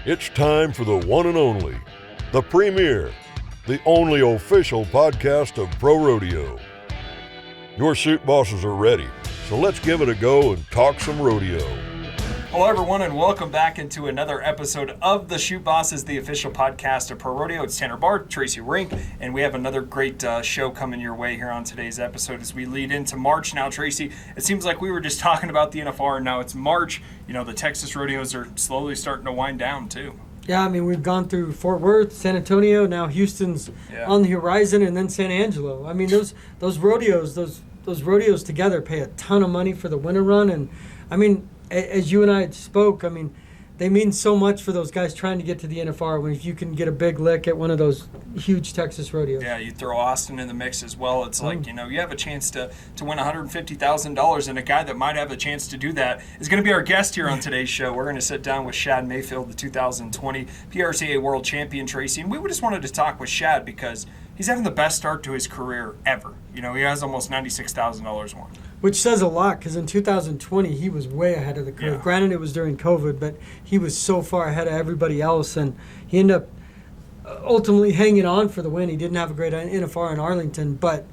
It's time for the one and only, the premier, the only official podcast of Pro Rodeo. Your Chute Bosses are ready, so let's give it a go and talk some rodeo. Hello, everyone, and welcome back into another episode of the Chute Bosses, the official podcast of Pro Rodeo. It's Tanner Bart, Tracy Rink, and we have another great show coming your way here on today's episode as we lead into March. Now, Tracy, it seems like we were just talking about the NFR, and now it's March. You know, the Texas rodeos are slowly starting to wind down, too. Yeah, I mean, we've gone through Fort Worth, San Antonio, now Houston's on the horizon, and then San Angelo. I mean, those rodeos together pay a ton of money for the winter run, and I mean, as you and I spoke, I mean, they mean so much for those guys trying to get to the NFR when if you can get a big lick at one of those huge Texas rodeos. Yeah, you throw Austin in the mix as well. It's like, you know, you have a chance to win $150,000, and a guy that might have a chance to do that is going to be our guest here on today's show. We're going to sit down with Shad Mayfield, the 2020 PRCA World Champion, Tracy, and we just wanted to talk with Shad because he's having the best start to his career ever. You know, he has almost $96,000 won. Which says a lot because in 2020, he was way ahead of the curve. Yeah. Granted, it was during COVID, but he was so far ahead of everybody else, and he ended up ultimately hanging on for the win. He didn't have a great NFR in Arlington, but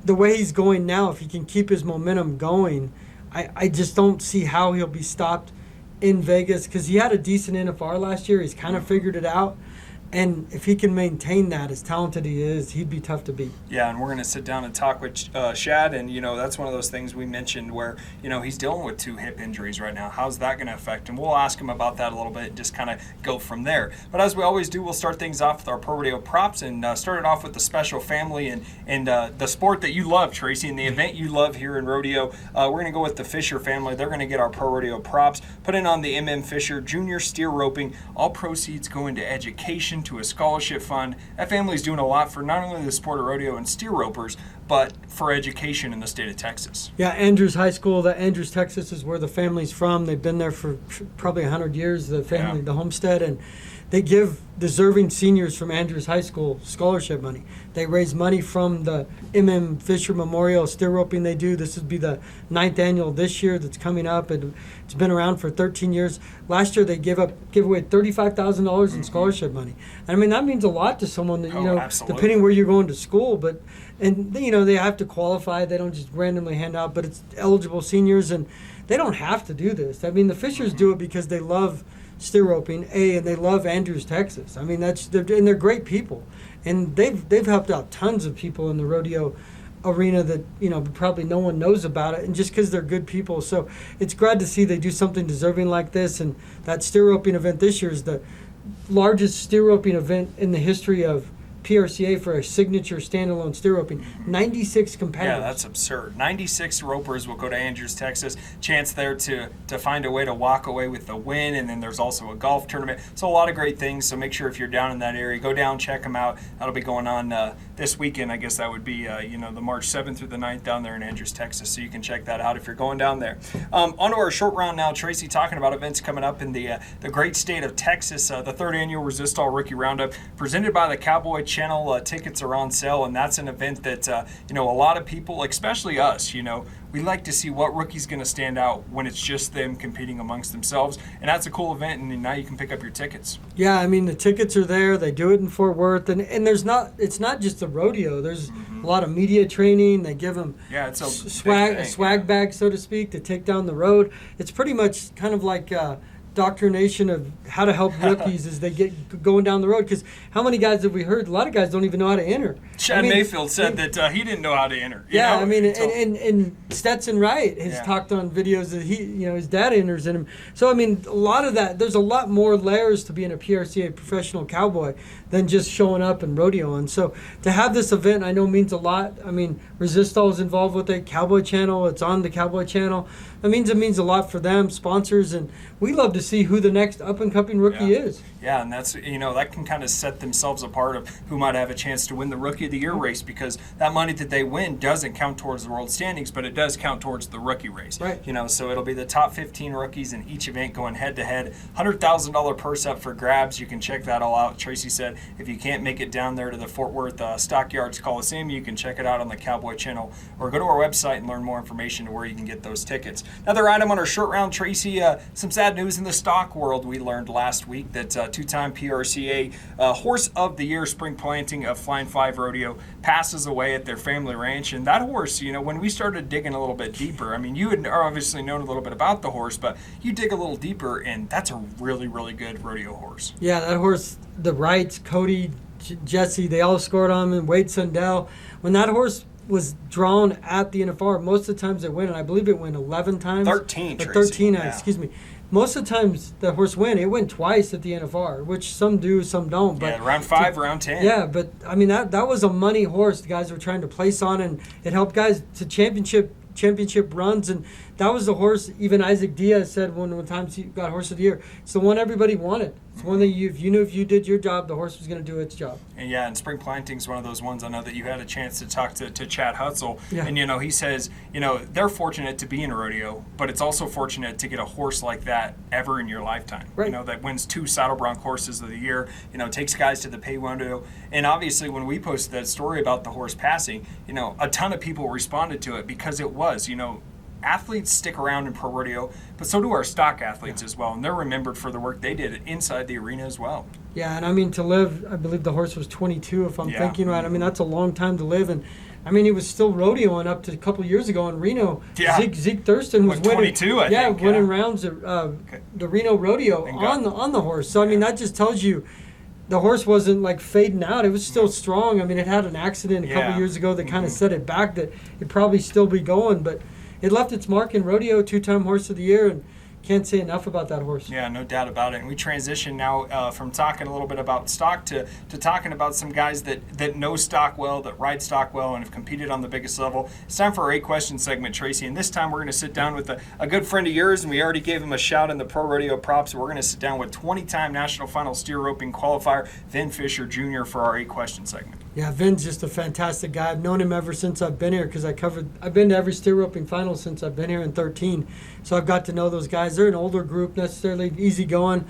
the way he's going now, if he can keep his momentum going, I just don't see how he'll be stopped in Vegas because he had a decent NFR last year. He's kind of figured it out. And if he can maintain that, as talented he is, he'd be tough to beat. Yeah, and we're going to sit down and talk with Shad, and, you know, that's one of those things we mentioned where, you know, he's dealing with 2 hip injuries right now. How's that going to affect him? We'll ask him about that a little bit and just kind of go from there. But as we always do, we'll start things off with our Pro Rodeo props and start it off with the special family and the sport that you love, Tracy, and the event you love here in rodeo. We're going to go with the Fisher family. They're going to get our Pro Rodeo props, put in on the Vin Fisher Jr. steer roping. All proceeds go into education, to a scholarship fund. That family's doing a lot for not only the sport of rodeo and steer ropers, but for education in the state of Texas. Yeah, Andrews High School, Andrews, Texas is where the family's from. They've been there for probably 100 years, the family, the homestead, and they give deserving seniors from Andrews High School scholarship money. They raise money from the Vin Fisher Memorial steer roping they do. This would be the 9th annual this year that's coming up. It's been around for 13 years. Last year they give away $35,000 in scholarship money. And I mean, that means a lot to someone that, you know, absolutely. depending where you're going to school, and you know, they have to qualify. They don't just randomly hand out, but it's eligible seniors, and they don't have to do this. I mean, the Fishers do it because they love steer roping, and they love Andrews, Texas. I mean, they're great people, and they've helped out tons of people in the rodeo arena that, you know, probably no one knows about it, and just because they're good people. So it's glad to see they do something deserving like this, and that steer roping event this year is the largest steer roping event in the history of PRCA for a signature standalone steer roping. 96 competitors. Yeah, that's absurd. 96 ropers will go to Andrews, Texas. Chance there to find a way to walk away with the win, and then there's also a golf tournament. So a lot of great things. So make sure if you're down in that area, go down, check them out. That'll be going on this weekend. I guess that would be the March 7th through the 9th down there in Andrews, Texas. So you can check that out if you're going down there. Onto our short round now, Tracy, talking about events coming up in the great state of Texas. The 3rd annual Resistol Rookie Roundup presented by the Cowboy Channel. Tickets are on sale, and that's an event that a lot of people, especially us, you know, we like to see what rookie's going to stand out when it's just them competing amongst themselves, and that's a cool event, and now you can pick up your tickets. Yeah, I mean, the tickets are there. They do it in Fort Worth, and it's not just the rodeo. There's a lot of media training. They give them a swag bag, so to speak, to take down the road. It's pretty much kind of like doctrination of how to help rookies as they get going down the road. Because how many guys have we heard? A lot of guys don't even know how to enter. Shad Mayfield said that he didn't know how to enter. I mean, and Stetson Wright has talked on videos that his dad enters in him. So I mean, a lot of that. There's a lot more layers to being a PRCA professional cowboy than just showing up and rodeoing. So to have this event, I know means a lot. I mean, Resistol is involved with it. Cowboy Channel, it's on the Cowboy Channel. It means a lot for them, sponsors, and we love to see who the next up-and-coming rookie is. Yeah, and that's, that can kind of set themselves apart of who might have a chance to win the Rookie of the Year race, because that money that they win doesn't count towards the world standings, but it does count towards the rookie race. Right. So it'll be the top 15 rookies in each event going head-to-head. $100,000 purse up for grabs. You can check that all out. Tracy said if you can't make it down there to the Fort Worth Stockyards Coliseum, you can check it out on the Cowboy Channel or go to our website and learn more information to where you can get those tickets. Another item on our short round, Tracy, some sad news in the stock world, we learned last week that two-time PRCA Horse of the Year Spring Planting of Flying 5 Rodeo passes away at their family ranch. And that horse, when we started digging a little bit deeper, I mean, you had obviously known a little bit about the horse, but you dig a little deeper, and that's a really, really good rodeo horse. Yeah, that horse, the Wrights, Cody, Jesse, they all scored on him, Wade Sundell. When that horse was drawn at the NFR, most of the times it win, and I believe it went 11 times. 13, Tracy. 13, yeah. Excuse me. Most of the times the horse win, it went twice at the NFR, which some do, some don't. But round 5, round 10. Yeah, but I mean that was a money horse the guys were trying to place on, and it helped guys to championship runs, and that was the horse. Even Isaac Diaz said one time he got Horse of the Year. It's the one everybody wanted. It's one that if you knew if you did your job, the horse was going to do its job. And Spring Planting's one of those ones. I know that you had a chance to talk to Chad Hutzel, and he says they're fortunate to be in a rodeo, but it's also fortunate to get a horse like that ever in your lifetime. Right. That wins 2 Saddle Bronc Horses of the Year. Takes guys to the pay window, and obviously when we posted that story about the horse passing, a ton of people responded to it because it was, athletes stick around in pro rodeo, but so do our stock athletes as well, and they're remembered for the work they did inside the arena as well. Yeah, and I mean, to live, I believe the horse was 22, if I'm thinking right. I mean, that's a long time to live, and I mean, he was still rodeoing up to a couple of years ago in Reno. Yeah. Zeke Thurston was winning. 22, I think. Winning rounds at the Reno rodeo on the horse. So I mean, that just tells you the horse wasn't like fading out. It was still strong. I mean, it had an accident a couple years ago that kind of set it back. That it'd probably still be going, but it left its mark in rodeo, 2-time Horse of the Year, and can't say enough about that horse. Yeah, no doubt about it. And we transition now from talking a little bit about stock to talking about some guys that know stock well, that ride stock well, and have competed on the biggest level. It's time for our 8 question segment, Tracy. And this time we're going to sit down with a good friend of yours, and we already gave him a shout in the Pro Rodeo Props. We're going to sit down with 20-time National Final Steer Roping Qualifier, Vin Fisher Jr. for our 8 question segment. Yeah, Vin's just a fantastic guy. I've known him ever since I've been here because I've been to every steer roping final since I've been here in 13. So I've got to know those guys. They're an older group, necessarily easy going,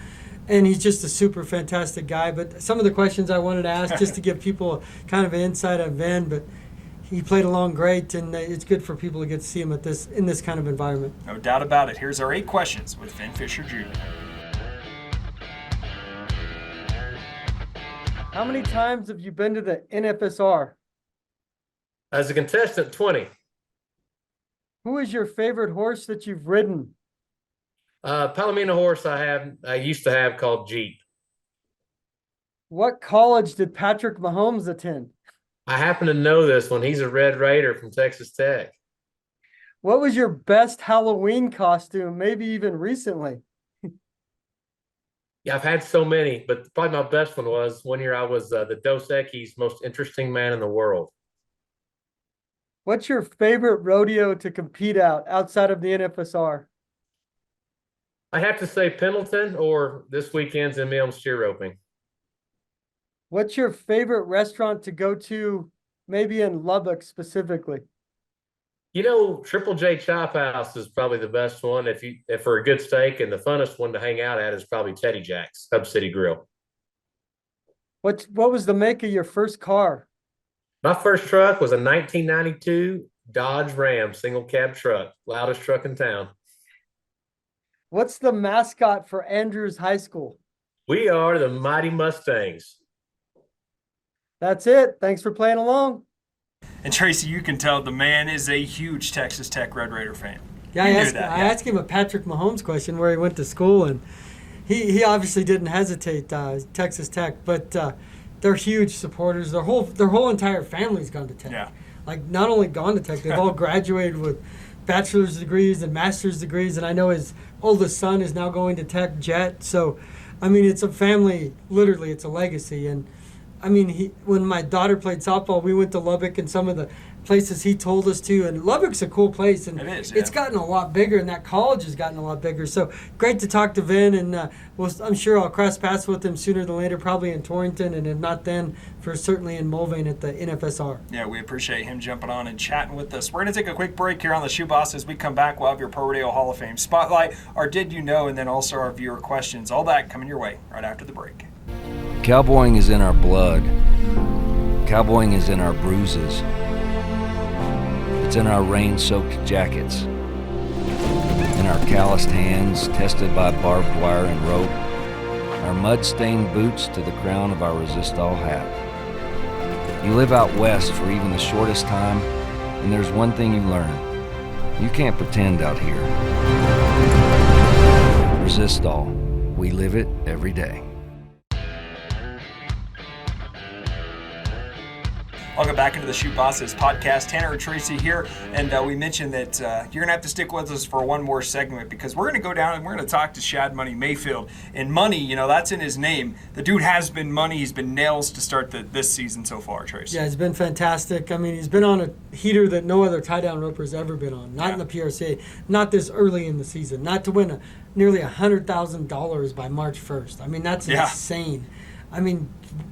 and he's just a super fantastic guy. But some of the questions I wanted to ask just to give people kind of an insight on Vin, but he played along great, and it's good for people to get to see him in this kind of environment. No doubt about it. Here's our 8 questions with Vin Fisher Jr. How many times have you been to the NFSR? As a contestant, 20. Who is your favorite horse that you've ridden? Palomino horse I used to have called Jeep. What college did Patrick Mahomes attend? I happen to know this one. He's a Red Raider from Texas Tech. What was your best Halloween costume, maybe even recently? Yeah, I've had so many, but probably my best one was one year I was the Dos Equis most interesting man in the world. What's your favorite rodeo to compete outside of the NFSR? I have to say Pendleton or this weekend's in Elm steer roping. What's your favorite restaurant to go to, maybe in Lubbock specifically? Triple J Chop House is probably the best one if for a good steak, and the funnest one to hang out at is probably Teddy Jack's Hub City Grill. What was the make of your first car? My first truck was a 1992 Dodge Ram single cab truck, loudest truck in town. What's the mascot for Andrews High School? We are the Mighty Mustangs. That's it. Thanks for playing along. And Tracy, you can tell the man is a huge Texas Tech Red Raider fan. Yeah, I asked him a Patrick Mahomes question where he went to school, and he obviously didn't hesitate, Texas Tech, but they're huge supporters. Their whole entire family's gone to Tech. Yeah. Like, not only gone to Tech, they've all graduated with bachelor's degrees and master's degrees, and I know his oldest son is now going to Tech Jet. So, I mean, it's a family, literally, it's a legacy. And I mean, when my daughter played softball, we went to Lubbock and some of the places he told us to. And Lubbock's a cool place, and it's gotten a lot bigger, and that college has gotten a lot bigger. So great to talk to Vin, and I'm sure I'll cross paths with him sooner than later, probably in Torrington, and if not then, certainly in Mulvane at the NFSR. Yeah, we appreciate him jumping on and chatting with us. We're going to take a quick break here on the Chute Bosses. As we come back, we'll have your ProRodeo Hall of Fame Spotlight, our Did You Know, and then also our viewer questions. All that coming your way right after the break. Cowboying is in our blood. Cowboying is in our bruises. It's in our rain-soaked jackets, in our calloused hands tested by barbed wire and rope, our mud-stained boots to the crown of our Resistol hat. You live out west for even the shortest time, and there's one thing you learn. You can't pretend out here. Resistol. We live it every day. Welcome back into the Chute Bosses podcast. Tanner and Tracy here, and we mentioned that you're going to have to stick with us for one more segment because we're going to go down and we're going to talk to Shad Money Mayfield. And money, that's in his name. The dude has been money. He's been nails to start this season so far, Tracy. Yeah, he's been fantastic. I mean, he's been on a heater that no other tie-down roper has ever been on. Not in the PRCA, not this early in the season, not to win nearly $100,000 by March 1st. I mean, that's insane. I mean,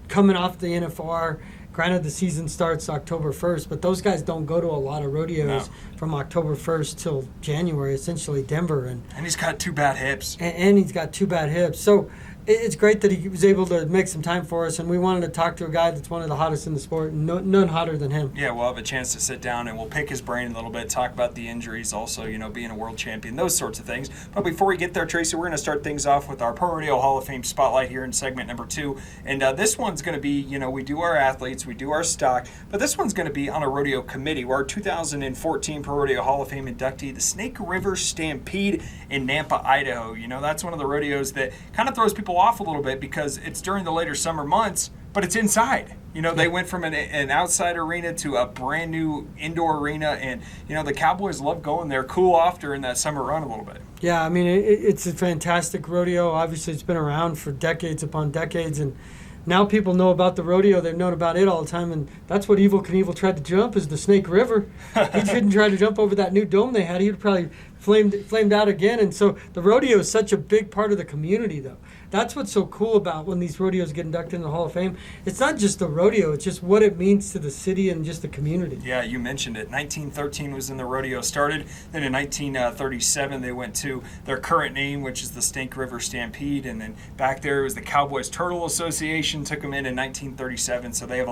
coming off the NFR, granted, the season starts October 1st, but those guys don't go to a lot of rodeos from October 1st till January, essentially Denver. And he's got two bad hips. And he's got two bad hips. So it's great that he was able to make some time for us, and we wanted to talk to a guy that's one of the hottest in the sport, and none hotter than him. Yeah, we'll have a chance to sit down and we'll pick his brain a little bit, talk about the injuries, also, being a world champion, those sorts of things. But before we get there, Tracy, we're going to start things off with our ProRodeo Hall of Fame Spotlight here in segment number 2. And this one's going to be, we do our athletes, we do our stock, but this one's going to be on a rodeo committee. We're our 2014 ProRodeo Hall of Fame inductee, the Snake River Stampede in Nampa, Idaho. That's one of the rodeos that kind of throws people off a little bit because it's during the later summer months, but it's inside. They went from an outside arena to a brand new indoor arena, and, the Cowboys love going there, cool off during that summer run a little bit. Yeah, I mean, it's a fantastic rodeo. Obviously, it's been around for decades upon decades, and now people know about the rodeo. They've known about it all the time, and that's what Evel Knievel tried to jump, is the Snake River. He didn't try to jump over that new dome they had. He would probably flamed out again. And so the rodeo is such a big part of the community, though. That's what's so cool about when these rodeos get inducted in the Hall of Fame. It's not just the rodeo, it's just what it means to the city and just the community. Yeah, you mentioned it. 1913 was when the rodeo started. Then in 1937, they went to their current name, which is the Snake River Stampede. And then back there, it was the Cowboys Turtle Association, took them in 1937. So they have a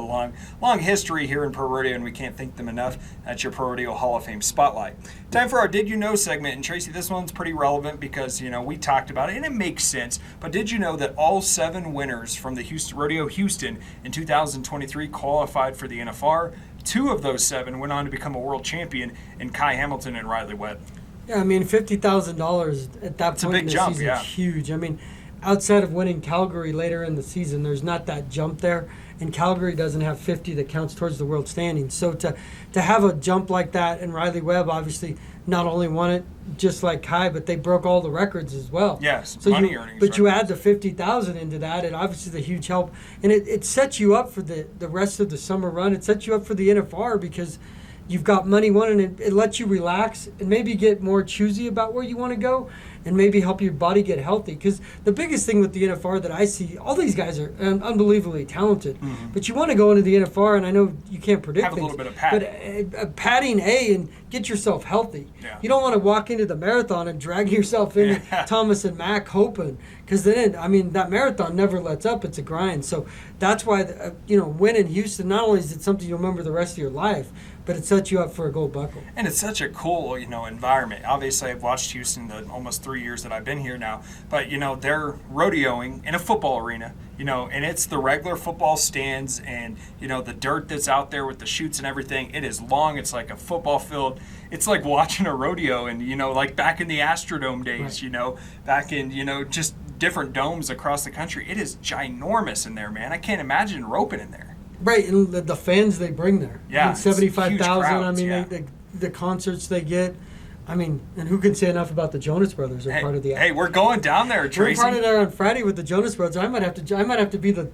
long history here in Pro Rodeo, and we can't thank them enough. That's your Pro Rodeo Hall of Fame Spotlight. Time for our Did You Know segment. And Tracy, this one's pretty relevant because, we talked about it, and it makes sense. But did you know that all 7 winners from the Rodeo Houston in 2023 qualified for the NFR? 2 of those 7 went on to become a world champion in Kai Hamilton and Riley Webb. Yeah, I mean, $50,000 at that point in the season is huge. I mean, outside of winning Calgary later in the season, there's not that jump there. And Calgary doesn't have 50 that counts towards the world standings. So to have a jump like that, and Riley Webb obviously not only won it just like Kai, but they broke all the records as well. Yes, so money earnings. But you add the $50,000 into that, and obviously the huge help. And it sets you up for the rest of the summer run. It sets you up for the NFR because you've got money won, and it lets you relax and maybe get more choosy about where you want to go and maybe help your body get healthy. Because the biggest thing with the NFR that I see, all these guys are unbelievably talented, but you want to go into the NFR, and I know you can't predict have things, a little bit of pad. but padding and get yourself healthy. Yeah. You don't want to walk into the marathon and drag yourself into Thomas and Mack hoping, because then, I mean, that marathon never lets up. It's a grind. So that's why, winning Houston, not only is it something you'll remember the rest of your life, but it sets you up for a gold buckle. And it's such a cool, environment. Obviously, I've watched Houston the almost 3 years that I've been here now, but, they're rodeoing in a football arena, and it's the regular football stands and, the dirt that's out there with the chutes and everything. It is long. It's like a football field. It's like watching a rodeo and, like back in the Astrodome days, right. Back in, just different domes across the country. It is ginormous in there, man. I can't imagine roping in there. Right, and the fans they bring there. Yeah, 75,000. I mean, yeah. the concerts they get. I mean, and who can say enough about the Jonas Brothers? Are part of the. Hey, we're going down there, Tracy. We're part of there on Friday with the Jonas Brothers. I might have to be the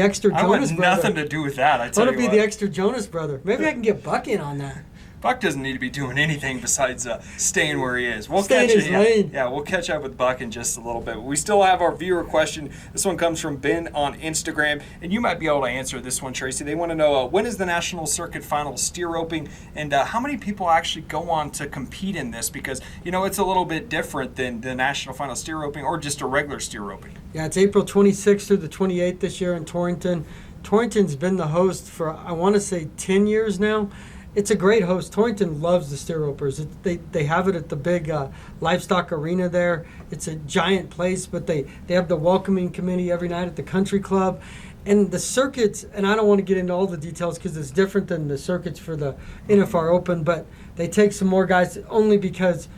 extra Jonas brother. I want nothing to do with that. I want to be the extra Jonas brother. Maybe I can get Buck in on that. Buck doesn't need to be doing anything besides staying where he is. We'll catch up with Buck in just a little bit. We still have our viewer question. This one comes from Ben on Instagram, and you might be able to answer this one, Tracy. They want to know when is the National Circuit Final steer roping, and how many people actually go on to compete in this? Because it's a little bit different than the National Final steer roping or just a regular steer roping. Yeah, it's April 26th through the 28th this year in Torrington. Torrington's been the host for, I want to say, 10 years now. it's a great host. Torrington loves the steer ropers. They have it at the big livestock arena there. It's a giant place, but they have the welcoming committee every night at the country club. And the circuits, and I don't want to get into all the details because it's different than the circuits for the NFR Open, but they take some more guys only because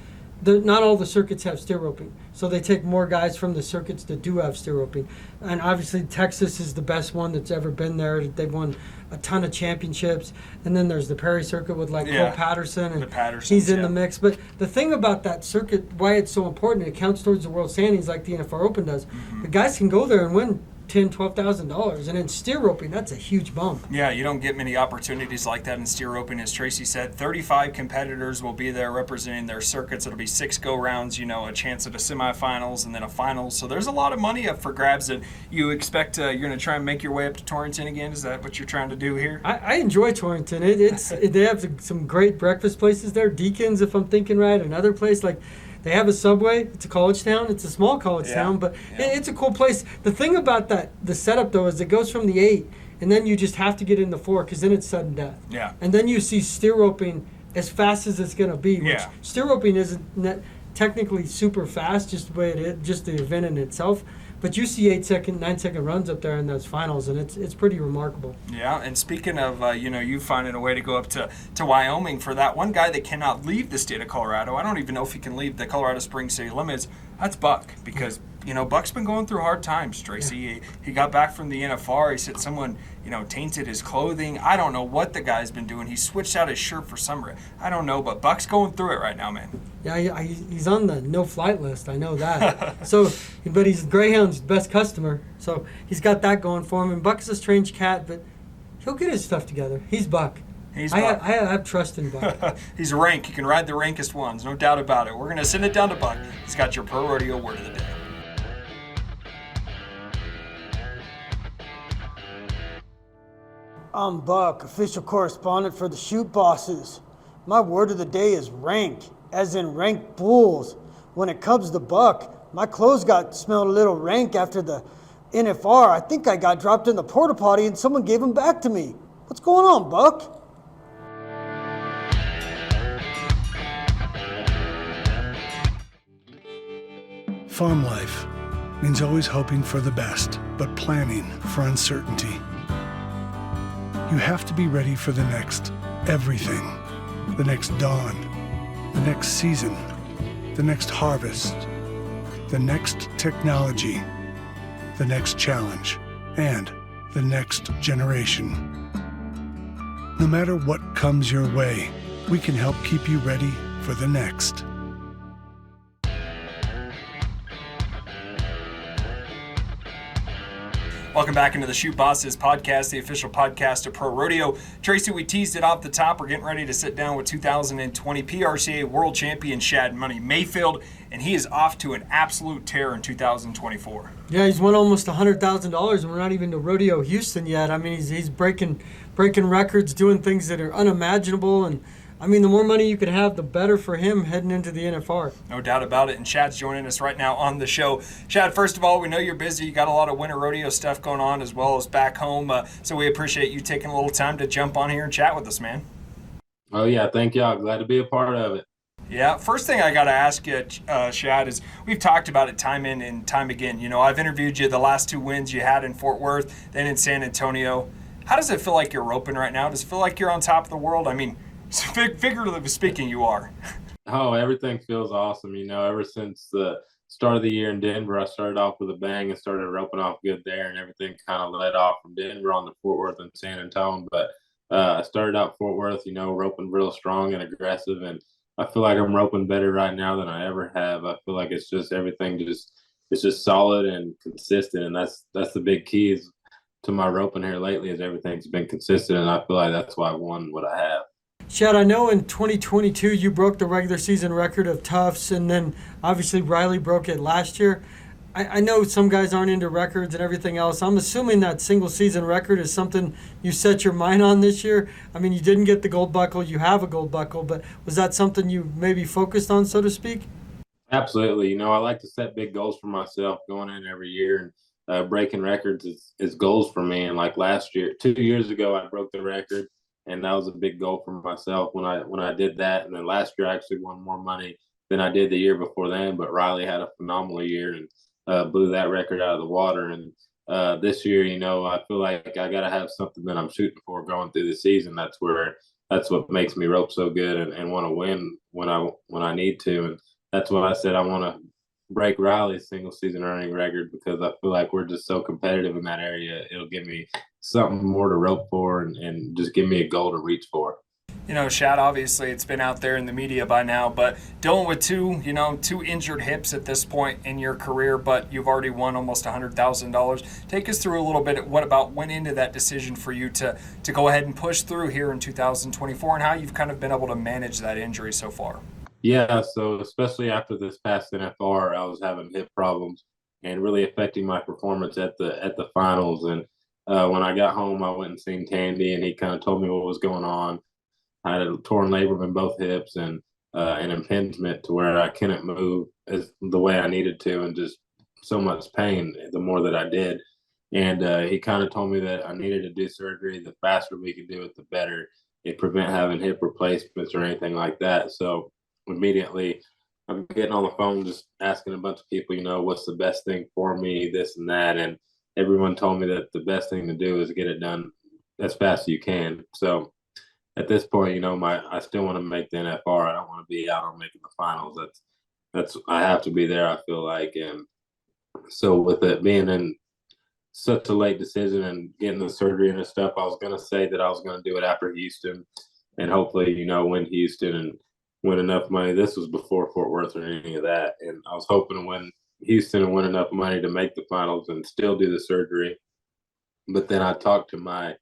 not all the circuits have steer roping. So they take more guys from the circuits that do have steer roping. And obviously Texas is the best one that's ever been there. They've won a ton of championships. And then there's the Prairie Circuit with Cole Patterson. And he's in the mix. But the thing about that circuit, why it's so important, it counts towards the world standings like the NFR Open does. The guys can go there and win $10,000-$12,000, and in steer roping, that's a huge bump. Yeah, you don't get many opportunities like that in steer roping. As Tracy said, 35 competitors will be there representing their circuits. It'll be 6 go-rounds, a chance at a semifinals and then a finals. So there's a lot of money up for grabs, and you expect you're going to try and make your way up to Torrington again? Is that what you're trying to do here? I enjoy Torrington. They have some great breakfast places there. Deacon's, if I'm thinking right, another place they have a Subway. It's a college town. It's a small college town, but it's a cool place. The thing about the setup, though, is it goes from the 8, and then you just have to get in the 4 because then it's sudden death. Yeah. And then you see steer roping as fast as it's going to be, which steer roping isn't technically super fast, just the way it is, just the event in itself. But you see 8-second, 9-second runs up there in those finals, and it's pretty remarkable. Yeah, and speaking of, you finding a way to go up to Wyoming for that one guy that cannot leave the state of Colorado. I don't even know if he can leave the Colorado Springs city limits. That's Buck, because Buck's been going through hard times, Tracy. Yeah. He got back from the NFR. He said someone, tainted his clothing. I don't know what the guy's been doing. He switched out his shirt for summer. I don't know, but Buck's going through it right now, man. Yeah, he's on the no-flight list. I know that. But he's Greyhound's best customer, so he's got that going for him. And Buck's a strange cat, but he'll get his stuff together. He's Buck. I have trust in Buck. He's rank. He can ride the rankest ones, no doubt about it. We're going to send it down to Buck. He's got your Pro Rodeo word of the day. I'm Buck, official correspondent for the Chute Bosses. My word of the day is rank, as in rank bulls. When it comes to Buck, my clothes smelled a little rank after the NFR. I think I got dropped in the porta potty and someone gave them back to me. What's going on, Buck? Farm life means always hoping for the best, but planning for uncertainty. You have to be ready for the next everything, the next dawn, the next season, the next harvest, the next technology, the next challenge, and the next generation. No matter what comes your way, we can help keep you ready for the next. Welcome back into the Chute Bosses podcast, the official podcast of Pro Rodeo. Tracy, we teased it off the top. We're getting ready to sit down with 2020 PRCA World Champion Shad Mayfield, and he is off to an absolute tear in 2024. Yeah, he's won almost $100,000, and we're not even to Rodeo Houston yet. I mean, he's breaking records, doing things that are unimaginable, and I mean, the more money you could have, the better for him heading into the NFR. No doubt about it. And Shad's joining us right now on the show. Shad, first of all, we know you're busy. You got a lot of winter rodeo stuff going on as well as back home. So we appreciate you taking a little time to jump on here and chat with us, man. Oh, yeah. Thank y'all. Glad to be a part of it. Yeah. First thing I got to ask you, Shad, is we've talked about it time in and time again. I've interviewed you the last 2 wins you had in Fort Worth, then in San Antonio. How does it feel like you're roping right now? Does it feel like you're on top of the world? I mean, figuratively speaking, you are. Oh, everything feels awesome. Ever since the start of the year in Denver, I started off with a bang and started roping off good there, and everything kind of led off from Denver on to Fort Worth and San Antonio. But I started out Fort Worth, roping real strong and aggressive, and I feel like I'm roping better right now than I ever have. I feel like it's just everything it's just solid and consistent, and that's the big key is to my roping here lately is everything's been consistent, and I feel like that's why I won what I have. Shad, I know in 2022 you broke the regular season record of Tufts, and then obviously Riley broke it last year. I know some guys aren't into records and everything else. I'm assuming that single season record is something you set your mind on this year. I mean, you didn't get the gold buckle. You have a gold buckle, but was that something you maybe focused on, so to speak? Absolutely. I like to set big goals for myself going in every year, and breaking records is goals for me. And like last year, 2 years ago, I broke the record. and that was a big goal for myself when I did that. And then last year I actually won more money than I did the year before then. But Riley had a phenomenal year and blew that record out of the water. And this year, I feel like I got to have something that I'm shooting for going through the season. That's what makes me rope so good and want to win when I need to. And that's why I said I want to break Riley's single season earning record, because I feel like we're just so competitive in that area. It'll give me something more to rope for and just give me a goal to reach for. Shad, obviously it's been out there in the media by now, but dealing with two injured hips at this point in your career, but you've already won almost $100,000. Take us through a little bit. What went into that decision for you to go ahead and push through here in 2024, and how you've kind of been able to manage that injury so far? Yeah, so especially after this past NFR, I was having hip problems and really affecting my performance at the finals. And when I got home, I went and seen Tandy, and he kind of told me what was going on. I had a torn labrum in both hips and an impingement to where I couldn't move the way I needed to, and just so much pain the more that I did. And he kind of told me that I needed to do surgery. The faster we could do it, the better. It prevent having hip replacements or anything like that. So immediately I'm getting on the phone, just asking a bunch of people, what's the best thing for me, this and that. And everyone told me that the best thing to do is get it done as fast as you can. So at this point, I still want to make the NFR. I don't want to be out on making the finals. That's I have to be there, I feel like. And so with it being in such a late decision and getting the surgery and stuff, I was going to say that I was going to do it after Houston and hopefully, win Houston and win enough money. This was before Fort Worth or any of that. And I was hoping to win Houston and win enough money to make the finals and still do the surgery. But then I talked to my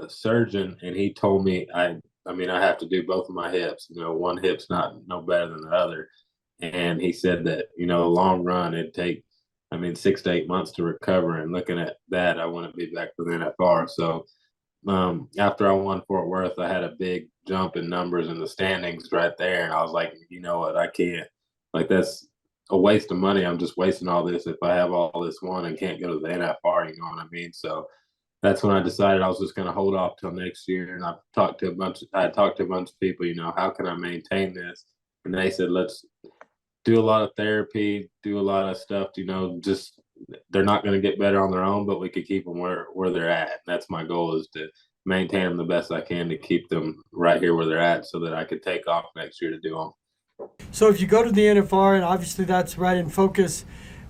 surgeon, and he told me I have to do both of my hips. One hip's no better than the other. And he said that, long run, it'd take, 6 to 8 months to recover. And looking at that, I want to be back for the NFR. So after I won Fort Worth, I had a big jump in numbers in the standings right there. And I was like, you know what, I can't, that's a waste of money. I'm just wasting all this if I have all this won and can't go to the NFR, you know what I mean? So that's when I decided I was just going to hold off till next year. And I talked to a bunch of people, how can I maintain this? And they said, let's do a lot of therapy, do a lot of stuff, just they're not going to get better on their own, but we could keep them where they're at. And that's my goal, is to maintain them the best I can to keep them right here where they're at so that I could take off next year to do them. So if you go to the NFR, and obviously that's right in focus,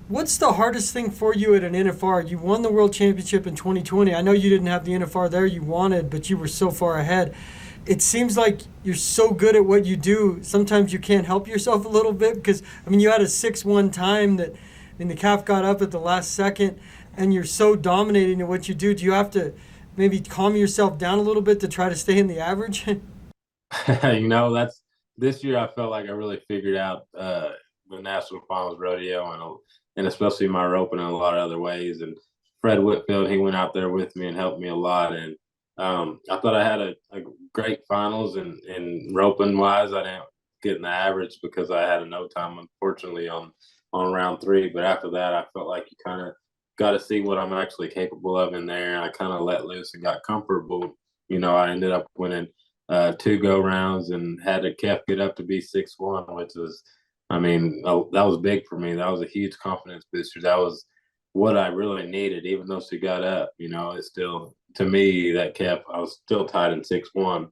what's the hardest thing for you at an NFR? You won the World Championship in 2020. I know you didn't have the NFR there you wanted, but you were so far ahead. It seems like you're so good at what you do, sometimes you can't help yourself a little bit, because, you had a 6-1 time that, the calf got up at the last second, and you're so dominating at what you do. Do you have to maybe calm yourself down a little bit to try to stay in the average? That's this year I felt like I really figured out the National Finals Rodeo and especially my roping in a lot of other ways. And Fred Whitfield, he went out there with me and helped me a lot. And I thought I had a great finals, and roping wise, I didn't get in the average because I had a no time, unfortunately, on round 3. But after that, I felt like you kind of got to see what I'm actually capable of in there. And I kind of let loose and got comfortable. I ended up winning 2 go rounds and had a calf get up to be 6-1, which was, that was big for me. That was a huge confidence booster. That was what I really needed, even though she got up. It's still, to me, that calf, I was still tied in 6-1.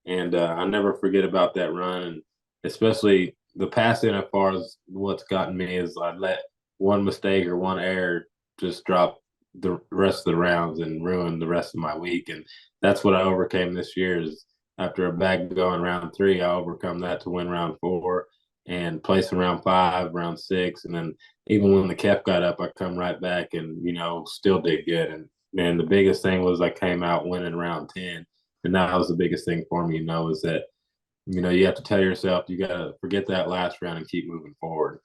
And I never forget about that run. And especially the past NFRs, what's gotten me is I let one mistake or one error just drop the rest of the rounds and ruin the rest of my week. And that's what I overcame this year, is after a bag go in round 3, I overcome that to win round 4 and place in round 5, round 6. And then even when the calf got up, I come right back and, still did good. And the biggest thing was I came out winning round 10. And that was the biggest thing for me, is that, you have to tell yourself you got to forget that last round and keep moving forward.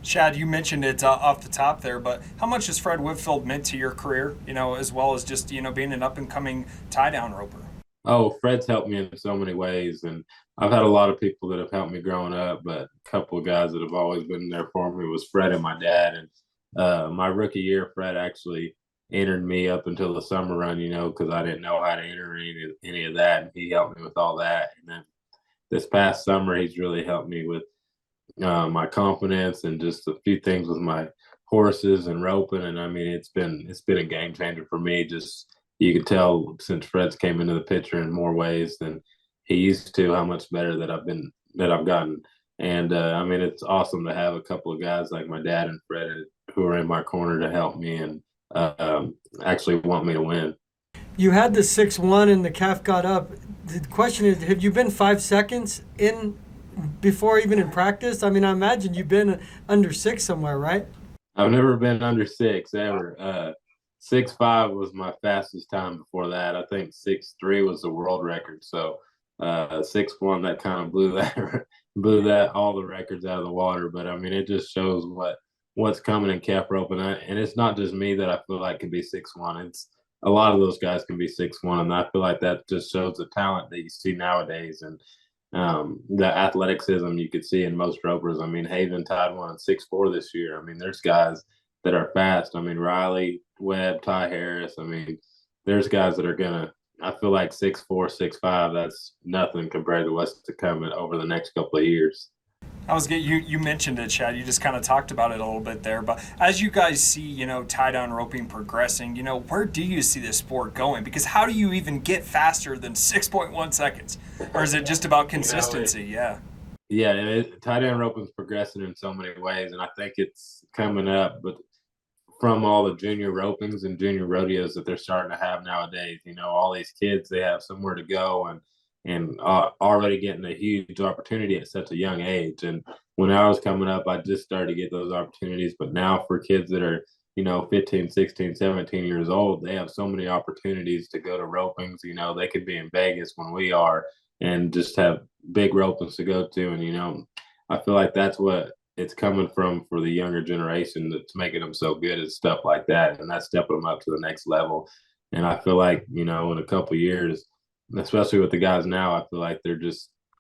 Shad, you mentioned it off the top there, but how much has Fred Whitfield meant to your career, as well as just, being an up-and-coming tie-down roper? Oh, Fred's helped me in so many ways, and I've had a lot of people that have helped me growing up, but a couple of guys that have always been there for me was Fred and my dad. And my rookie year, Fred actually entered me up until the summer run, because I didn't know how to enter any of that. And he helped me with all that. And then this past summer, he's really helped me with my confidence and just a few things with my horses and roping. And I mean, it's been a game changer for me. Just you can tell since Fred's came into the picture in more ways than he used to, how much better that I've gotten. And I mean, it's awesome to have a couple of guys like my dad and Fred who are in my corner to help me and actually want me to win. You had the 6-1 and the calf got up. The question is, have you been 5 seconds in before even in practice? I mean, I imagine you've been under 6 somewhere, right? I've never been under 6 ever. 6.5 was my fastest time before that. I think 6.3 was the world record. So 6.1, that kind of blew that all the records out of the water. But I mean, it just shows what's coming in calf rope, and it's not just me that I feel like can be 6'1". It's a lot of those guys can be 6'1", and I feel like that just shows the talent that you see nowadays and the athleticism you could see in most ropers. I mean, Haven tied one at 6'4" this year. I mean, there's guys that are fast. I mean, Riley, Webb, Ty Harris. I mean, there's guys that are gonna. I feel like 6'4", 6'5", that's nothing compared to what's to come over the next couple of years. You mentioned it, Shad. You just kind of talked about it a little bit there. But as you guys see, tie down roping progressing, where do you see this sport going? Because how do you even get faster than 6.1 seconds? Or is it just about consistency? Yeah, tie down roping is progressing in so many ways, and I think it's coming up. But from all the junior ropings and junior rodeos that they're starting to have nowadays, all these kids, they have somewhere to go and already getting a huge opportunity at such a young age. And when I was coming up, I just started to get those opportunities. But now for kids that are, 15, 16, 17 years old, they have so many opportunities to go to ropings. They could be in Vegas when we are and just have big ropings to go to. And, I feel like that's what it's coming from for the younger generation that's making them so good at stuff like that. And that's stepping them up to the next level. And I feel like, in a couple of years, especially with the guys now, I feel like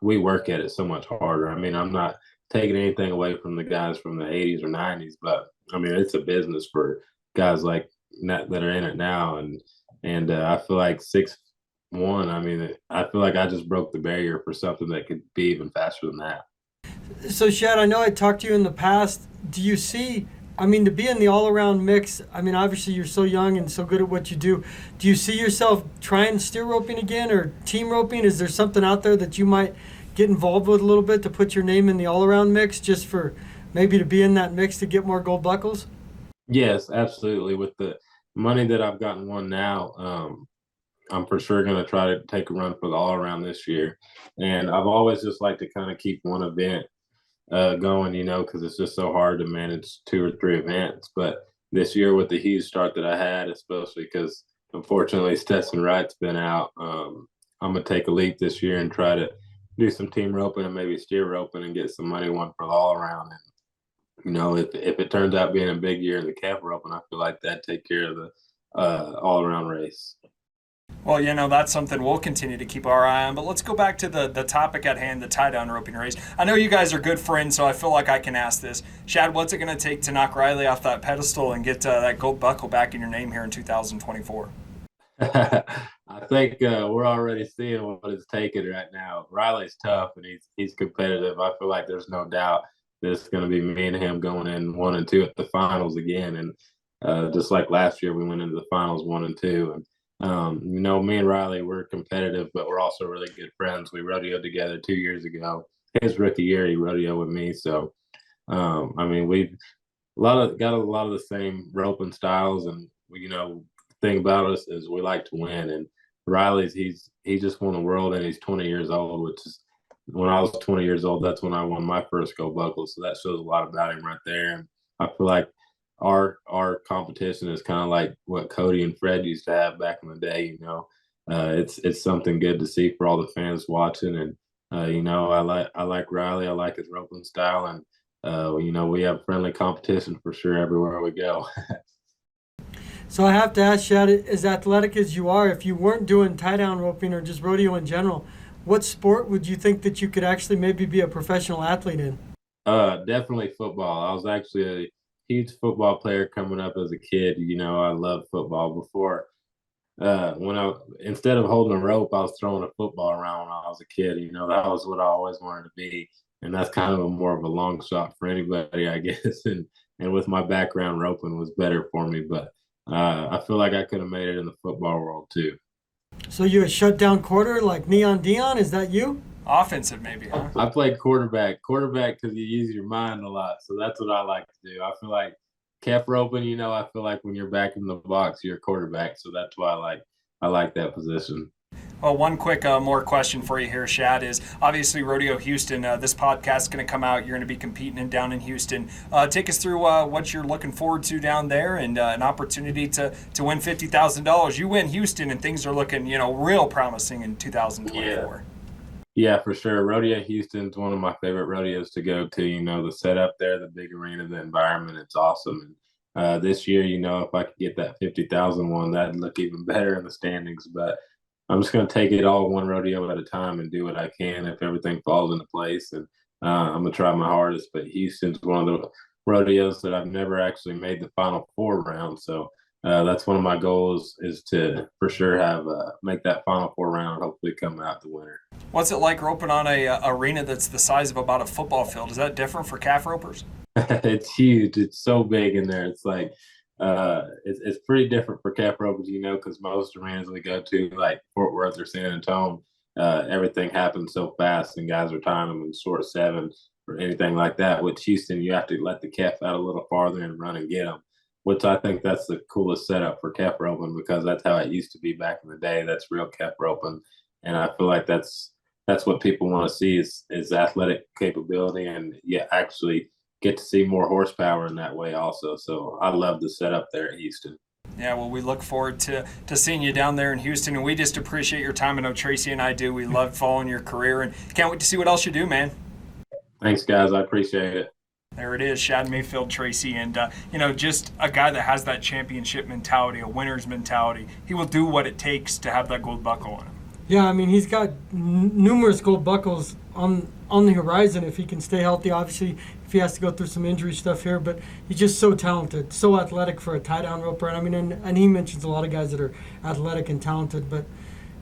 we work at it so much harder. I mean, I'm not taking anything away from the guys from the 80s or 90s, but I mean, it's a business for guys like that are in it now. And I feel like 6'1", I mean, I feel like I just broke the barrier for something that could be even faster than that. So, Shad, I know I talked to you in the past. Do you see, to be in the all-around mix, obviously you're so young and so good at what you do. Do you see yourself trying steer roping again or team roping? Is there something out there that you might get involved with a little bit to put your name in the all-around mix just for maybe to be in that mix to get more gold buckles? Yes, absolutely. With the money that I've won now, I'm for sure going to try to take a run for the all-around this year. And I've always just liked to kind of keep one event going, because it's just so hard to manage 2 or 3 events. But this year with the huge start that I had, especially because unfortunately Stetson Wright's been out, I'm going to take a leap this year and try to do some team roping and maybe steer roping and get some money won for the all around. And, if it turns out being a big year in the calf roping, I feel like that take care of the all around race. Well, that's something we'll continue to keep our eye on. But let's go back to the topic at hand, the tie-down roping race. I know you guys are good friends, so I feel like I can ask this. Shad, what's it going to take to knock Riley off that pedestal and get that gold buckle back in your name here in 2024? I think we're already seeing what it's taking right now. Riley's tough, and he's competitive. I feel like there's no doubt that it's going to be me and him going in 1 and 2 at the finals again. And just like last year, we went into the finals 1 and 2. And me and Riley, we're competitive, but we're also really good friends. We rodeoed together 2 years ago. His rookie year, he rodeoed with me. So, we've got a lot of the same roping styles, and the thing about us is we like to win. And Riley's, he just won the world, and he's 20 years old, which is when I was 20 years old, that's when I won my first gold buckle. So that shows a lot about him right there. And I feel like our competition is kind of like what Cody and Fred used to have back in the day. It's something good to see for all the fans watching. And I like Riley. I like his roping style, and we have friendly competition for sure everywhere we go. So I have to ask, Shad, as athletic as you are, if you weren't doing tie-down roping or just rodeo in general, what sport would you think that you could actually maybe be a professional athlete in? Definitely football. I was actually a huge football player coming up as a kid. You know, I loved football before. Instead of holding a rope, I was throwing a football around when I was a kid. You know, that was what I always wanted to be. And that's kind of more of a long shot for anybody, I guess. And with my background, roping was better for me. But I feel like I could have made it in the football world too. So you a shutdown quarter like Neon Dion? Is that you? Offensive, maybe, huh? I played quarterback because you use your mind a lot. So that's what I like to do. I feel like cap roping, you know, I feel like when you're back in the box, you're a quarterback. So that's why I like that position. Well, one quick more question for you here, Shad, is obviously Rodeo Houston. This podcast is going to come out. You're going to be competing down in Houston. Take us through what you're looking forward to down there, and an opportunity to win $50,000. You win Houston, and things are looking, you know, real promising in 2024. Yeah, for sure. Rodeo Houston's one of my favorite rodeos to go to. You know, the setup there, the big arena, the environment, it's awesome. And this year, you know, if I could get that 50,000 one, that'd look even better in the standings. But I'm just going to take it all one rodeo at a time and do what I can if everything falls into place. And I'm going to try my hardest. But Houston's one of the rodeos that I've never actually made the Final Four round. So that's one of my goals, is to for sure have make that Final Four round and hopefully come out the winner. What's it like roping on a arena that's the size of about a football field? Is that different for calf ropers? It's huge. It's so big in there. It's like it's pretty different for calf ropers, you know, because most arenas we go to, like Fort Worth or San Antonio, everything happens so fast and guys are tying them in short seven or anything like that. With Houston, you have to let the calf out a little farther and run and get them, which I think that's the coolest setup for calf roping, because that's how it used to be back in the day. That's real calf roping. And I feel like that's what people want to see is athletic capability, and actually get to see more horsepower in that way also. So I love the setup there at Houston. Yeah, well, we look forward to seeing you down there in Houston, and we just appreciate your time. I know Tracy and I do. We love following your career, and can't wait to see what else you do, man. Thanks, guys. I appreciate it. There it is, Shad Mayfield, Tracy, and you know, just a guy that has that championship mentality, a winner's mentality. He will do what it takes to have that gold buckle on him. Yeah, I mean, he's got numerous gold buckles on the horizon if he can stay healthy. Obviously, if he has to go through some injury stuff here, but he's just so talented, so athletic for a tie-down roper. And I mean, and he mentions a lot of guys that are athletic and talented, but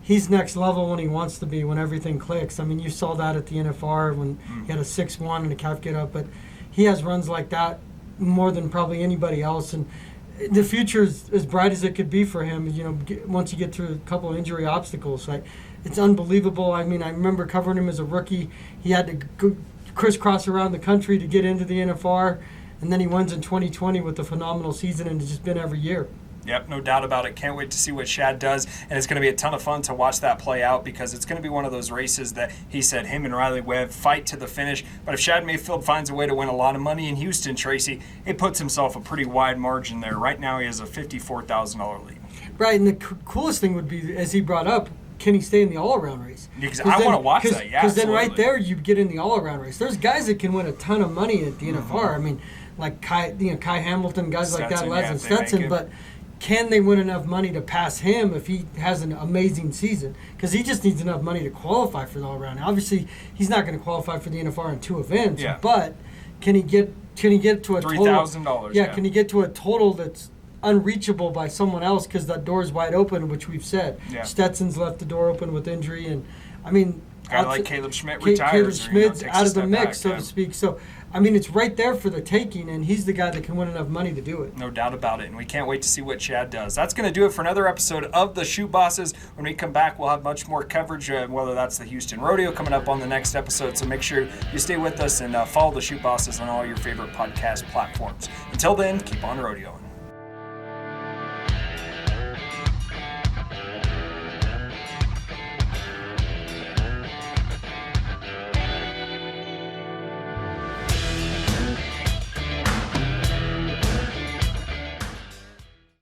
he's next level when he wants to be, when everything clicks. I mean, you saw that at the NFR when he had a 6-1 and a calf get up, but he has runs like that more than probably anybody else. And the future is as bright as it could be for him, you know, once you get through a couple of injury obstacles. Like, it's unbelievable. I mean, I remember covering him as a rookie. He had to go crisscross around the country to get into the NFR, and then he wins in 2020 with a phenomenal season, and it's just been every year. Yep, no doubt about it. Can't wait to see what Shad does, and it's going to be a ton of fun to watch that play out, because it's going to be one of those races that he said him and Riley Webb fight to the finish. But if Shad Mayfield finds a way to win a lot of money in Houston, Tracy, it puts himself a pretty wide margin there. Right now he has a $54,000 lead. Right, and the coolest thing would be, as he brought up, can he stay in the all-around race? Because I want to watch that, yeah. Because then right there you get in the all-around race. There's guys that can win a ton of money at the NFR. I mean, like Kai Hamilton, guys like that, Les Stetson, but can they win enough money to pass him if he has an amazing season? Because he just needs enough money to qualify for the all-around. Obviously, he's not going to qualify for the NFR in 2 events, but can he get to a total? $3,000. Yeah, can he get to a total that's unreachable by someone else because that door is wide open, which we've said. Yeah. Stetson's left the door open with injury, and I mean, guy like Caleb Schmidt retires. Caleb Schmidt's out of the mix, so to speak. So, I mean, it's right there for the taking, and he's the guy that can win enough money to do it. No doubt about it, and we can't wait to see what Shad does. That's going to do it for another episode of the Chute Bosses. When we come back, we'll have much more coverage, whether that's the Houston Rodeo coming up on the next episode, so make sure you stay with us and follow the Chute Bosses on all your favorite podcast platforms. Until then, keep on rodeoing.